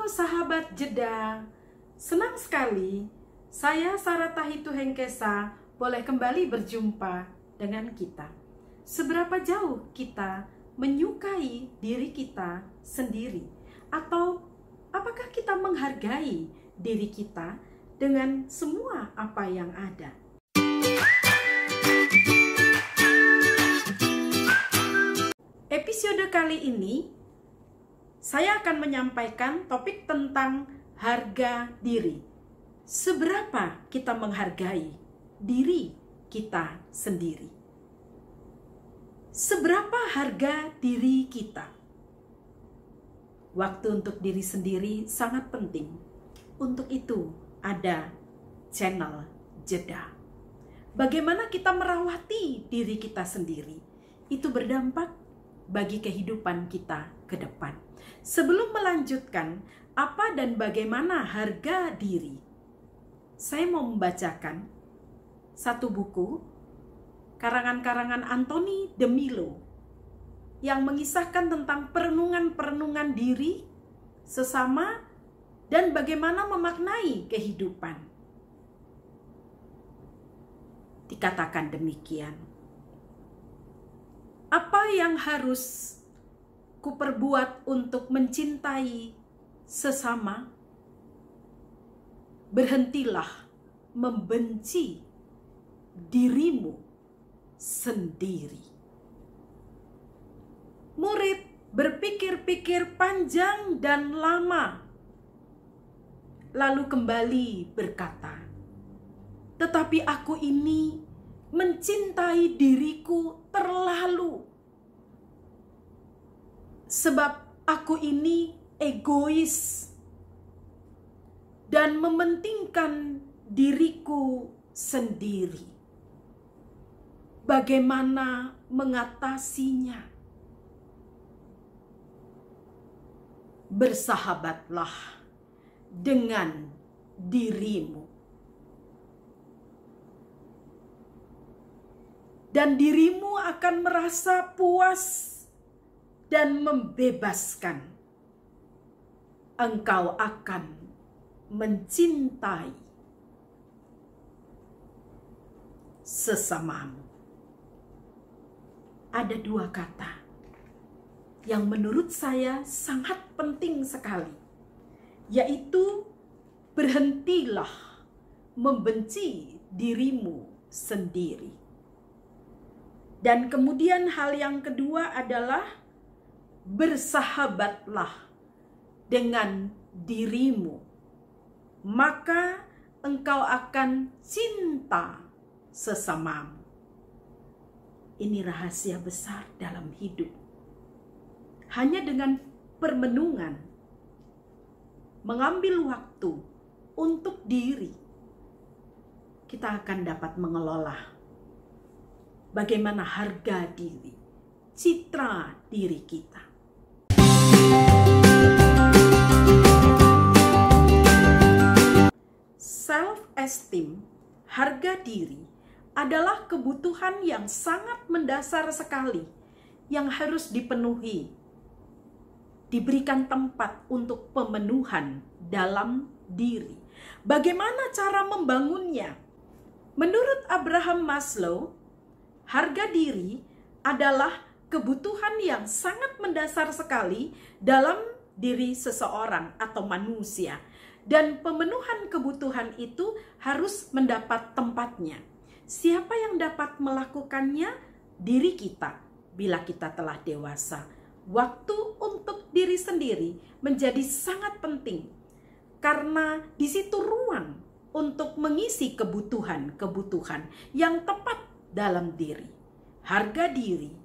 Halo sahabat jeda, senang sekali saya Sarah Tahitu Hengkesa boleh kembali berjumpa dengan kita. Seberapa jauh kita menyukai diri kita sendiri, atau apakah kita menghargai diri kita dengan semua apa yang ada? Episode kali ini saya akan menyampaikan topik tentang harga diri. Seberapa kita menghargai diri kita sendiri? Seberapa harga diri kita? Waktu untuk diri sendiri sangat penting. Untuk itu ada channel jeda. Bagaimana kita merawati diri kita sendiri? Itu berdampak bagi kehidupan kita ke depan. Sebelum melanjutkan apa dan bagaimana harga diri, saya mau membacakan satu buku karangan Anthony de Mello yang mengisahkan tentang perenungan-perenungan diri sesama dan bagaimana memaknai kehidupan. Dikatakan demikian, apa yang harus kuperbuat untuk mencintai sesama? Berhentilah membenci dirimu sendiri. Murid berpikir-pikir panjang dan lama, lalu kembali berkata, "Tetapi aku ini mencintai diriku terlalu. Sebab aku ini egois dan mementingkan diriku sendiri. Bagaimana mengatasinya? Bersahabatlah dengan dirimu. Dan dirimu akan merasa puas dan membebaskan. Engkau akan mencintai sesamamu." Ada dua kata yang menurut saya sangat penting sekali, yaitu berhentilah membenci dirimu sendiri. Dan kemudian hal yang kedua adalah bersahabatlah dengan dirimu, maka engkau akan cinta sesamamu. Ini rahasia besar dalam hidup. Hanya dengan permenungan, mengambil waktu untuk diri, kita akan dapat mengelola bagaimana harga diri, citra diri kita. Self-esteem, harga diri, adalah kebutuhan yang sangat mendasar sekali yang harus dipenuhi, diberikan tempat untuk pemenuhan dalam diri. Bagaimana cara membangunnya? Menurut Abraham Maslow, harga diri adalah kebutuhan yang sangat mendasar sekali dalam diri seseorang atau manusia. Dan pemenuhan kebutuhan itu harus mendapat tempatnya. Siapa yang dapat melakukannya? Diri kita bila kita telah dewasa. Waktu untuk diri sendiri menjadi sangat penting, karena di situ ruang untuk mengisi kebutuhan-kebutuhan yang tepat dalam diri. Harga diri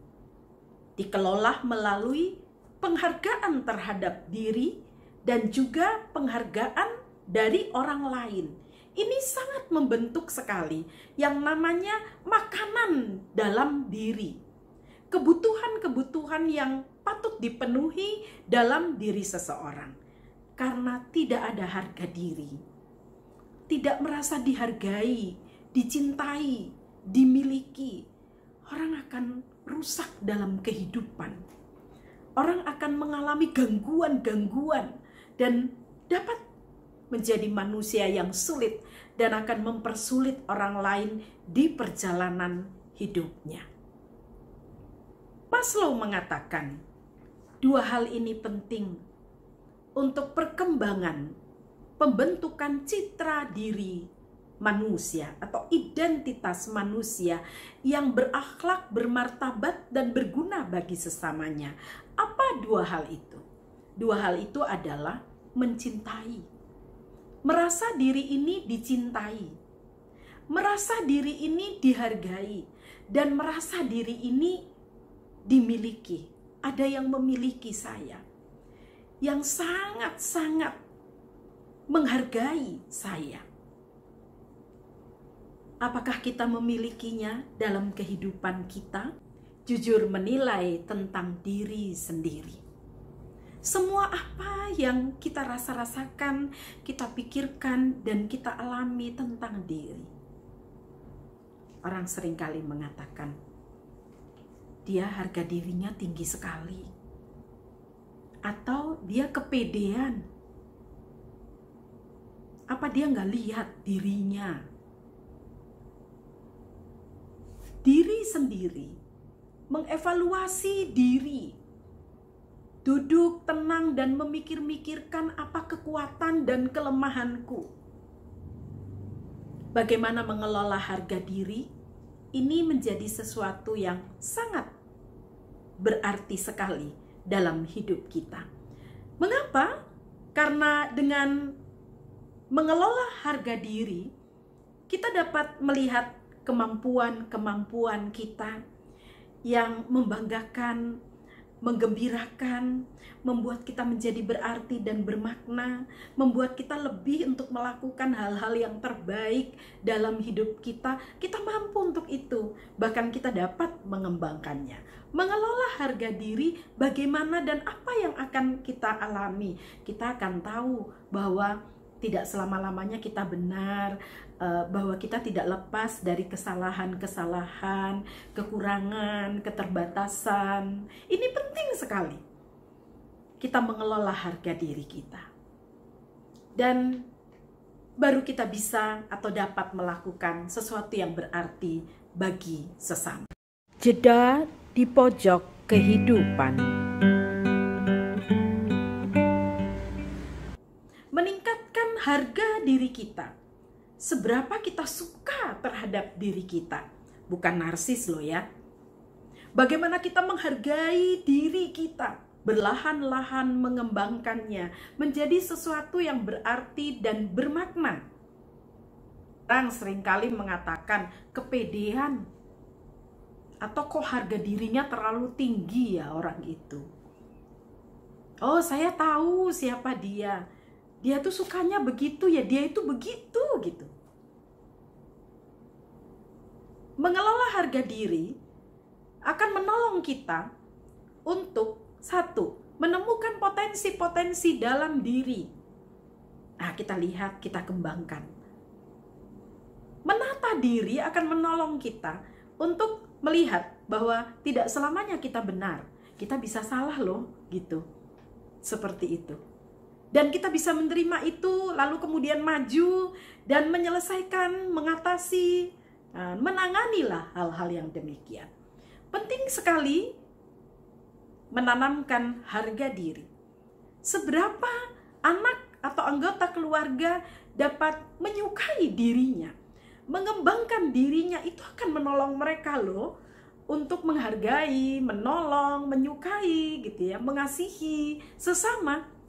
dikelola melalui penghargaan terhadap diri dan juga penghargaan dari orang lain. Ini sangat membentuk sekali yang namanya makanan dalam diri. Kebutuhan-kebutuhan yang patut dipenuhi dalam diri seseorang. Karena tidak ada harga diri, tidak merasa dihargai, dicintai, dimiliki, orang akan rusak dalam kehidupan. Orang akan mengalami gangguan-gangguan dan dapat menjadi manusia yang sulit dan akan mempersulit orang lain di perjalanan hidupnya. Maslow mengatakan, dua hal ini penting untuk perkembangan pembentukan citra diri manusia atau identitas manusia yang berakhlak, bermartabat, dan berguna bagi sesamanya. Apa dua hal itu? Dua hal itu adalah mencintai, merasa diri ini dicintai, merasa diri ini dihargai, dan merasa diri ini dimiliki. Ada yang memiliki saya, yang sangat-sangat menghargai saya. Apakah kita memilikinya dalam kehidupan kita? Jujur menilai tentang diri sendiri. Semua apa yang kita rasakan, kita pikirkan, dan kita alami tentang diri. Orang seringkali mengatakan, dia harga dirinya tinggi sekali. Atau dia kepedean. Apa dia nggak lihat dirinya? Diri sendiri, mengevaluasi diri, duduk tenang dan memikir-mikirkan apa kekuatan dan kelemahanku. Bagaimana mengelola harga diri, ini menjadi sesuatu yang sangat berarti sekali dalam hidup kita. Mengapa? Karena dengan mengelola harga diri, kita dapat melihat kemampuan-kemampuan kita yang membanggakan, menggembirakan, membuat kita menjadi berarti dan bermakna, membuat kita lebih untuk melakukan hal-hal yang terbaik dalam hidup kita. Kita mampu untuk itu, bahkan kita dapat mengembangkannya. Mengelola harga diri, bagaimana dan apa yang akan kita alami. Kita akan tahu bahwa tidak selama-lamanya kita benar, bahwa kita tidak lepas dari kesalahan-kesalahan, kekurangan, keterbatasan. Ini penting sekali. Kita mengelola harga diri kita. Dan baru kita bisa atau dapat melakukan sesuatu yang berarti bagi sesama. Jeda di pojok kehidupan. Meningkatkan harga diri kita. Seberapa kita suka terhadap diri kita. Bukan narsis loh ya. Bagaimana kita menghargai diri kita. Berlahan-lahan mengembangkannya. Menjadi sesuatu yang berarti dan bermakna. Orang seringkali mengatakan kepedean. Atau kok harga dirinya terlalu tinggi ya orang itu. Oh, saya tahu siapa dia. Dia tuh sukanya begitu ya, dia itu begitu gitu. Mengelola harga diri akan menolong kita untuk satu, menemukan potensi-potensi dalam diri. Nah, kita lihat, kita kembangkan. Menata diri akan menolong kita untuk melihat bahwa tidak selamanya kita benar. Kita bisa salah loh, gitu. Seperti itu. Dan kita bisa menerima itu, lalu kemudian maju dan menyelesaikan, mengatasi, menanganilah hal-hal yang demikian. Penting sekali menanamkan harga diri. Seberapa anak atau anggota keluarga dapat menyukai dirinya, mengembangkan dirinya, itu akan menolong mereka loh untuk menghargai, menolong, menyukai gitu ya, mengasihi sesama.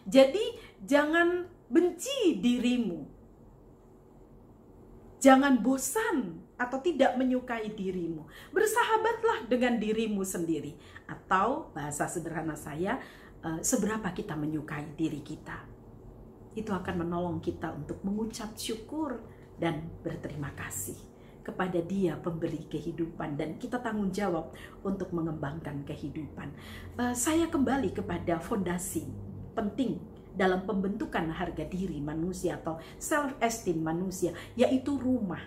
Jadi jangan benci dirimu. Jangan bosan atau tidak menyukai dirimu. Bersahabatlah dengan dirimu sendiri. Atau bahasa sederhana saya, seberapa kita menyukai diri kita. Itu akan menolong kita untuk mengucap syukur dan berterima kasih kepada Dia pemberi kehidupan, dan kita tanggung jawab untuk mengembangkan kehidupan. Saya kembali kepada fondasi penting dalam pembentukan harga diri manusia atau self-esteem manusia, yaitu rumah.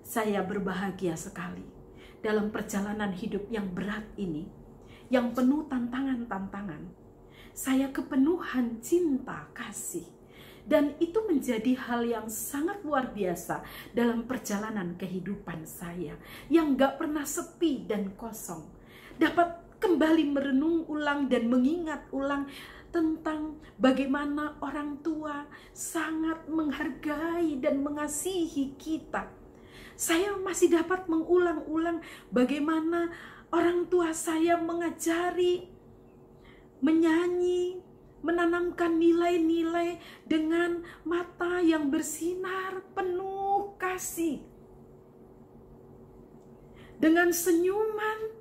Saya berbahagia sekali dalam perjalanan hidup yang berat ini, yang penuh tantangan-tantangan. saya kepenuhan cinta kasih. Dan itu menjadi hal yang sangat luar biasa dalam perjalanan kehidupan saya, yang gak pernah sepi dan kosong. Dapat kembali merenung ulang dan mengingat ulang tentang bagaimana orang tua sangat menghargai dan mengasihi kita. Saya masih dapat mengulang-ulang bagaimana orang tua saya mengajari, menyanyi, menanamkan nilai-nilai dengan mata yang bersinar penuh kasih. Dengan senyuman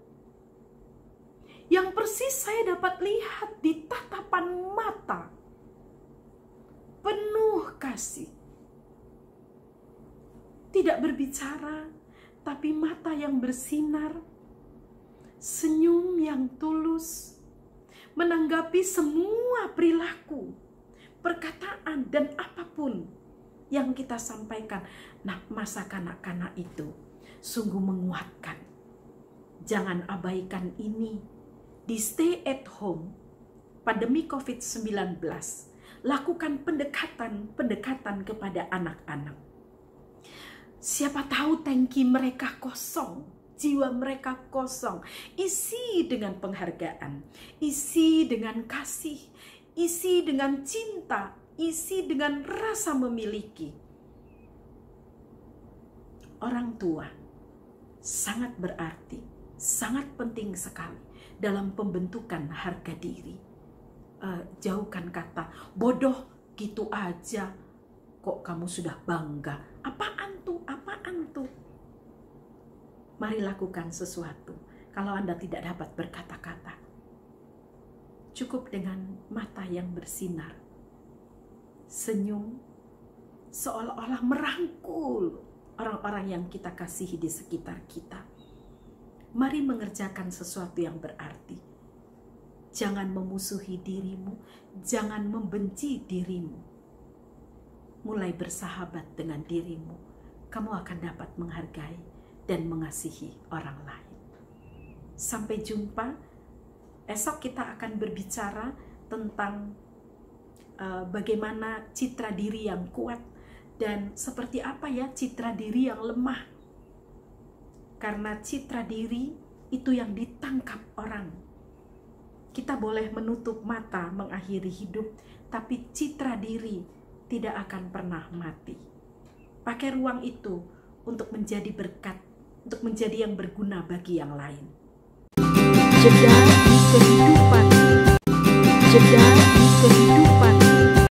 yang persis saya dapat lihat di tatapan mata. Penuh kasih. Tidak berbicara, tapi mata yang bersinar. Senyum yang tulus. Menanggapi semua perilaku, perkataan, dan apapun yang kita sampaikan. Nah, masa kanak-kanak itu sungguh menguatkan. Jangan abaikan ini. Di stay at home, pandemi COVID-19, lakukan pendekatan kepada anak-anak. Siapa tahu tangki mereka kosong. Jiwa mereka kosong, isi dengan penghargaan, isi dengan kasih, isi dengan cinta, isi dengan rasa memiliki. Orang tua sangat berarti, sangat penting sekali dalam pembentukan harga diri. Jauhkan kata, bodoh gitu aja, kok kamu sudah bangga, apaan tuh, apaan tuh. Mari lakukan sesuatu. Kalau Anda tidak dapat berkata-kata, cukup dengan mata yang bersinar, senyum, seolah-olah merangkul orang-orang yang kita kasihi di sekitar kita. Mari mengerjakan sesuatu yang berarti. Jangan memusuhi dirimu, jangan membenci dirimu. Mulai bersahabat dengan dirimu, kamu akan dapat menghargai dan mengasihi orang lain. Sampai jumpa. Esok kita akan berbicara tentang bagaimana citra diri yang kuat dan seperti apa ya citra diri yang lemah. Karena citra diri itu yang ditangkap orang. Kita boleh menutup mata mengakhiri hidup, tapi citra diri tidak akan pernah mati. Pakai ruang itu untuk menjadi berkat, untuk menjadi yang berguna bagi yang lain. Jeda di kehidupan. Jeda di kehidupan.